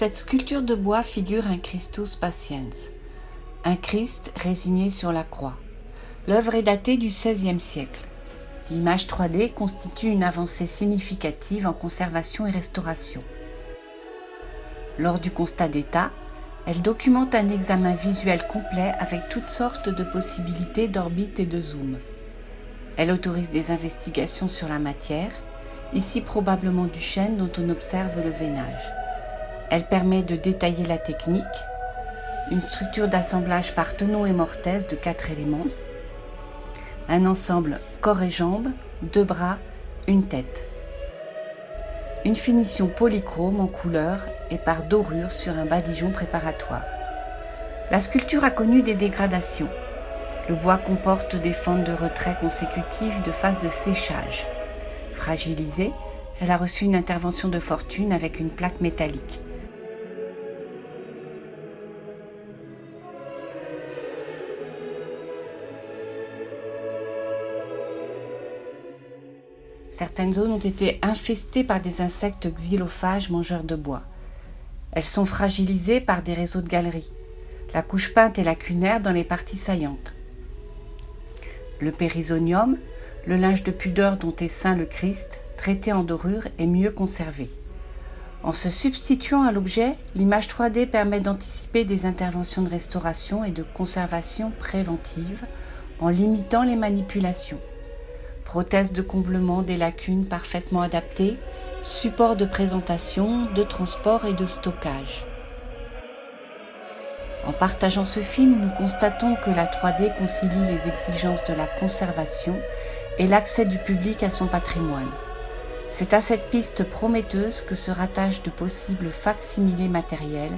Cette sculpture de bois figure un Christus Patiens, un Christ résigné sur la croix. L'œuvre est datée du XVIe siècle. L'image 3D constitue une avancée significative en conservation et restauration. Lors du constat d'état, elle documente un examen visuel complet avec toutes sortes de possibilités d'orbite et de zoom. Elle autorise des investigations sur la matière, ici probablement du chêne dont on observe le veinage. Elle permet de détailler la technique, une structure d'assemblage par tenon et mortaise de 4 éléments, un ensemble corps et jambes, 2 bras, une tête. Une finition polychrome en couleur et par dorure sur un badigeon préparatoire. La sculpture a connu des dégradations. Le bois comporte des fentes de retrait consécutives de phases de séchage. Fragilisée, elle a reçu une intervention de fortune avec une plaque métallique. Certaines zones ont été infestées par des insectes xylophages mangeurs de bois. Elles sont fragilisées par des réseaux de galeries. La couche peinte est lacunaire dans les parties saillantes. Le périsonium, le linge de pudeur dont est ceint le Christ, traité en dorure, est mieux conservé. En se substituant à l'objet, l'image 3D permet d'anticiper des interventions de restauration et de conservation préventive en limitant les manipulations. Prothèse de comblement des lacunes parfaitement adaptées, support de présentation, de transport et de stockage. En partageant ce film, nous constatons que la 3D concilie les exigences de la conservation et l'accès du public à son patrimoine. C'est à cette piste prometteuse que se rattachent de possibles facsimilés matériels,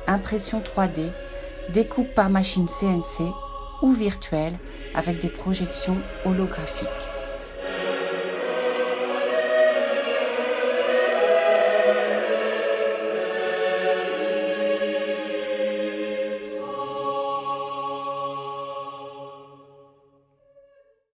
impression 3D, découpe par machine CNC ou virtuelle avec des projections holographiques.